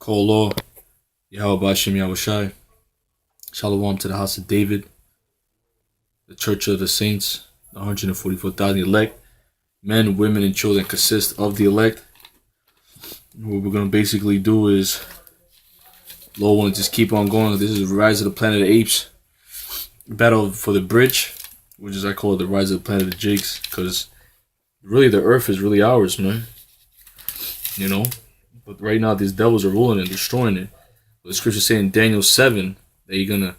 Kolo, Yahweh Bashem Yahushai. Shalom to the house of David, the church of the saints, the 144,000 elect. Men, women, and children consist of the elect. What we're going to basically do is, Lord want to just keep on going. This is Rise of the Planet of the Apes. Battle for the Bridge, which is I call it the Rise of the Planet of the Jakes, because really the earth is really ours, man. You know? But right now these devils are ruling and destroying it. The scripture saying in Daniel 7 that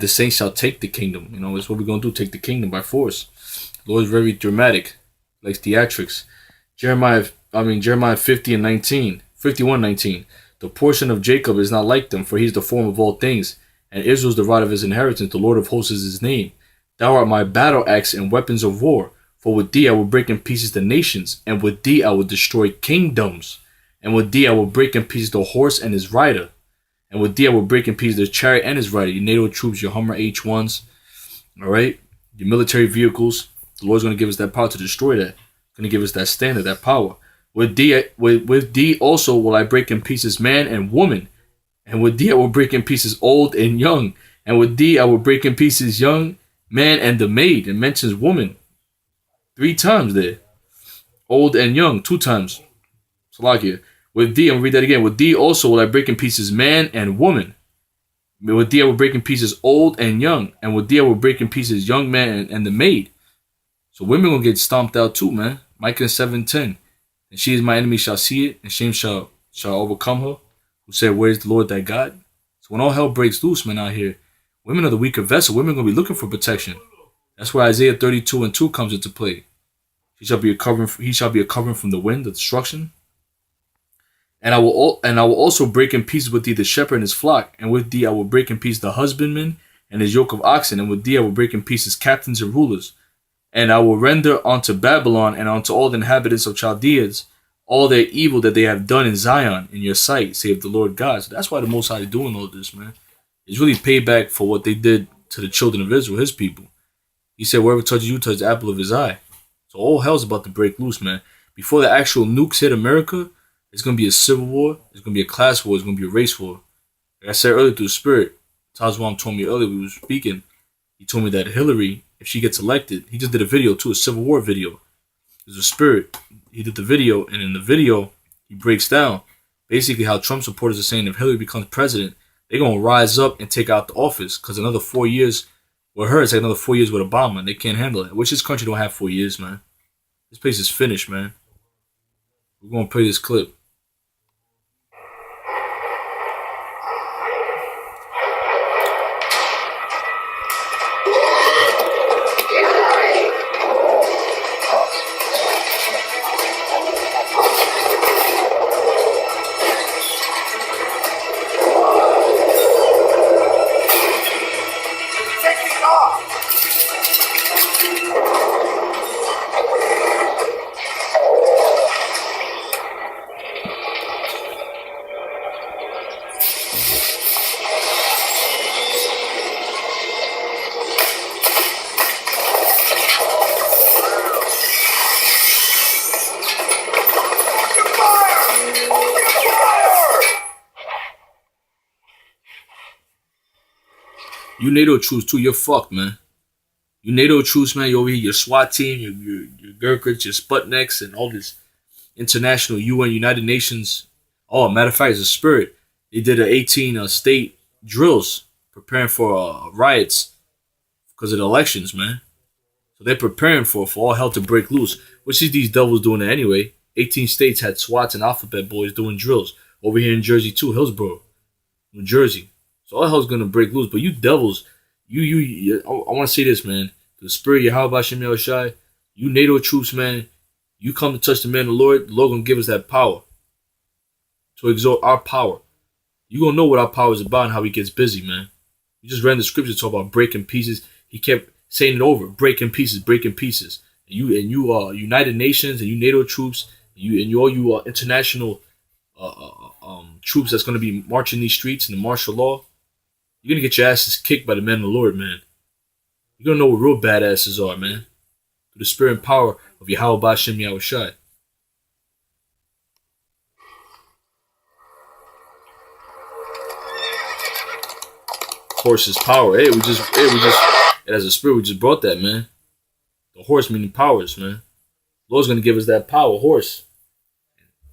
the saints shall take the kingdom. You know, it's what we're gonna do, take the kingdom by force. The Lord is very dramatic, like theatrics. Jeremiah 50 and 19, 51:19. The portion of Jacob is not like them, for he is the form of all things, and Israel is the rod of his inheritance. The Lord of hosts is his name. Thou art my battle axe and weapons of war. For with thee I will break in pieces the nations, and with thee I will destroy kingdoms. And with thee I will break in pieces the horse and his rider. And with thee I will break in pieces the chariot and his rider. Your NATO troops, your Hummer H1s, alright? Your military vehicles. The Lord's going to give us that power to destroy that. Going to give us that standard, that power. With thee also will I break in pieces man and woman. And with thee I will break in pieces old and young. And with thee I will break in pieces young, man, and the maid. It mentions woman 3 times there. Old and young 2 times. Salakia. With thee, I'm going to read that again. With thee also will I break in pieces man and woman. With thee I will break in pieces old and young. And with thee I will break in pieces young man and the maid. So women going to get stomped out too, man. Micah 7:10. And she is my enemy shall see it, and shame shall overcome her. Who said, where is the Lord thy God? So when all hell breaks loose, man, out here, women are the weaker vessel. Women are going to be looking for protection. That's where Isaiah 32:2 comes into play. He shall be a covering from the wind of destruction. And I will also break in pieces with thee the shepherd and his flock, and with thee I will break in pieces the husbandman and his yoke of oxen, and with thee I will break in pieces captains and rulers. And I will render unto Babylon and unto all the inhabitants of Chaldeans all their evil that they have done in Zion in your sight, saith the Lord God. So that's why the Most High is doing all this, man. It's really payback for what they did to the children of Israel, his people. He said, wherever touches you, touches the apple of his eye. So all hell's about to break loose, man. Before the actual nukes hit America, it's going to be a civil war. It's going to be a class war. It's going to be a race war. Like I said earlier through the Spirit, Tazwam told me earlier, we were speaking, he told me that Hillary, if she gets elected, he just did a video too, a Civil War video. There's a Spirit. He did the video, and in the video, he breaks down basically how Trump supporters are saying if Hillary becomes president, they're going to rise up and take out the office because another 4 years with her, it's like another 4 years with Obama, and they can't handle it. Which this country don't have 4 years, man. This place is finished, man. We're going to play this clip. You NATO troops too, you're fucked, man. You NATO troops, man, you over here, your SWAT team, your Gurkhas, your Sputniks, and all this international UN, United Nations. Oh, matter of fact, it's a Spirit. They did 18 state drills preparing for riots because of the elections, man. So they're preparing for all hell to break loose. Which is these devils doing it anyway. 18 states had SWATs and Alphabet Boys doing drills. Over here in Jersey too, Hillsborough, New Jersey. So all hell's gonna break loose. But you devils, I want to say this, man. The Spirit, Yahweh Bashem Yahushai, you NATO troops, man, you come to touch the man of the Lord gonna give us that power to exalt our power. You gonna know what our power is about and how he gets busy, man. You just read the scripture talk about breaking pieces. He kept saying it over, breaking pieces, breaking pieces. And you United Nations and you NATO troops, all you international troops that's gonna be marching these streets in the martial law. You're going to get your asses kicked by the men of the Lord, man. You're going to know what real badasses are, man. Through the spirit and power of Yahweh Bashem Yahushai. Horse is power. It has a spirit. We just brought that, man. The horse meaning powers, man. Lord's gonna give us that power, horse.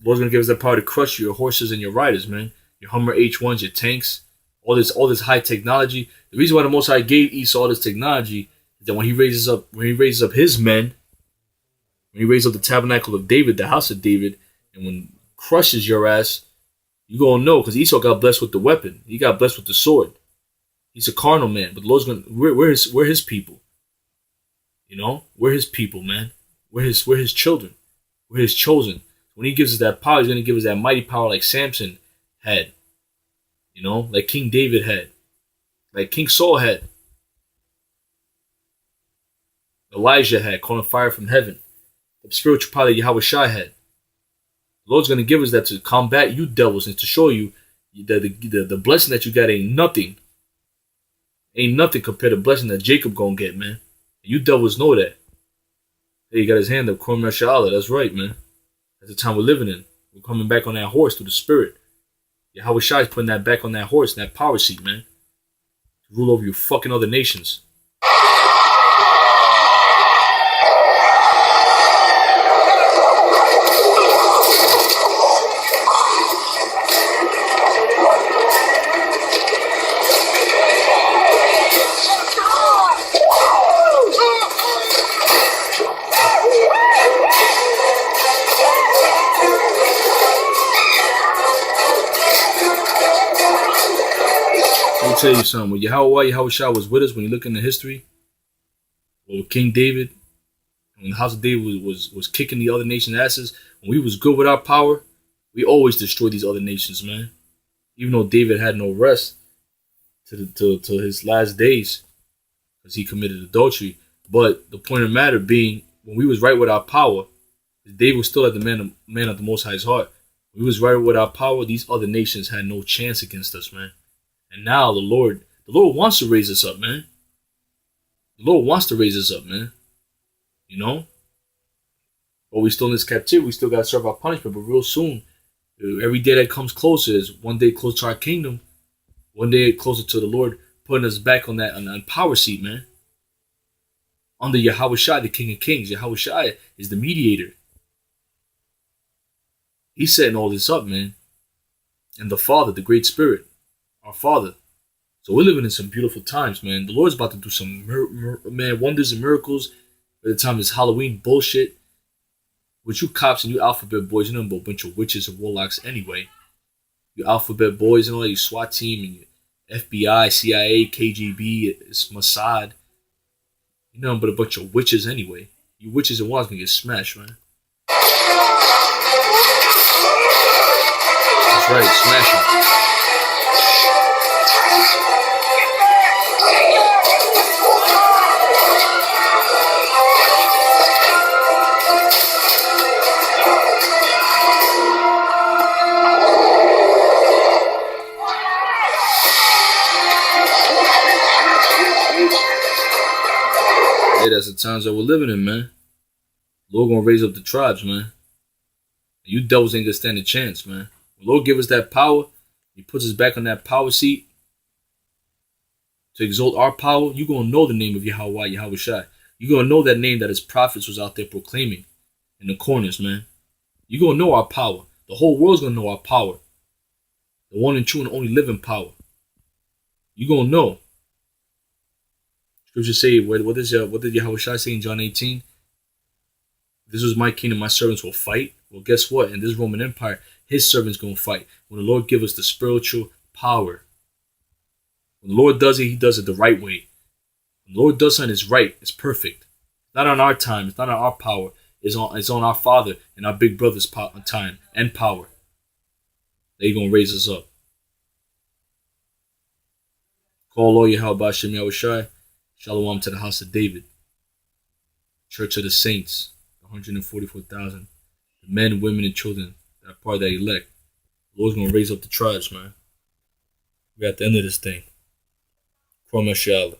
Lord's gonna give us that power to crush your horses and your riders, man. Your Hummer H1s, your tanks, all this high technology. The reason why the Most High gave Esau all this technology is that when he raises up his men, when he raises up the tabernacle of David, the house of David, and when crushes your ass, you gonna know, because Esau got blessed with the weapon. He got blessed with the sword. He's a carnal man, but the Lord's gonna we're his people. You know, we're his people, man. We're his children. We're his chosen. When he gives us that power, he's gonna give us that mighty power like Samson had. You know, like King David had, like King Saul had, Elijah had, calling fire from heaven. The spiritual power that Yahweh Shai had. The Lord's gonna give us that to combat you devils and to show you that the blessing that you got ain't nothing. Ain't nothing compared to the blessing that Jacob gonna get, man. You devils know that. Hey, he got his hand up, Kwam Yasha'Allah. That's right, man. That's the time we're living in. We're coming back on that horse through the spirit. Yahweh Shai is putting that back on that horse, that power seat, man. To rule over you fucking other nations. Let me tell you something. When Yahweh Shai was with us, when you look into history, with King David, when the house of David was kicking the other nations' asses, when we was good with our power, we always destroyed these other nations, man. Even though David had no rest to his last days, because he committed adultery. But the point of the matter being, when we was right with our power, David was still at the man of the Most High's heart. When we was right with our power, these other nations had no chance against us, man. And now the Lord wants to raise us up, man. The Lord wants to raise us up, man. You know? But we still in this captivity. We still got to serve our punishment. But real soon, every day that comes closer is one day closer to our kingdom. One day closer to the Lord putting us back on that on power seat, man. Under Yahweh Shai, the King of Kings. Yahweh Shai is the mediator. He's setting all this up, man. And the Father, the Great Spirit. Our Father. So we're living in some beautiful times, man. The Lord's about to do some wonders and miracles. By the time it's Halloween bullshit, with you cops and you alphabet boys, you know, a bunch of witches and warlocks anyway. You alphabet boys and all your SWAT team and your FBI, CIA, KGB, it's Mossad. You know, but a bunch of witches anyway. You witches and warlocks gonna get smashed, man. That's right, smash them. Hey, that's the times that we're living in, man. Lord gonna raise up the tribes, man. You devils ain't gonna stand a chance, man. When Lord give us that power, he puts us back on that power seat to exalt our power. You gonna know the name of Yahweh Shai. You gonna know that name that his prophets was out there proclaiming in the corners, man. You gonna know our power. The whole world's gonna know our power. The one and true and only living power. You gonna know. Scripture say, what did Yahweh Shai say in John 18? This was my kingdom, my servants will fight. Well, guess what? In this Roman Empire, his servants gonna fight. When the Lord give us the spiritual power. When the Lord does it, he does it the right way. When the Lord does something, it's right, it's perfect. Not on our time, it's not on our power. It's on our Father and our big brother's time and power. They're gonna raise us up. Call Lord Yahweh Bashem Yahweh Shai. Shalom to the house of David. Church of the Saints. 144,000. The men, women, and children that are part of that elect. The Lord's gonna raise up the tribes, man. We're at the end of this thing. Kwam Yasha'Allah.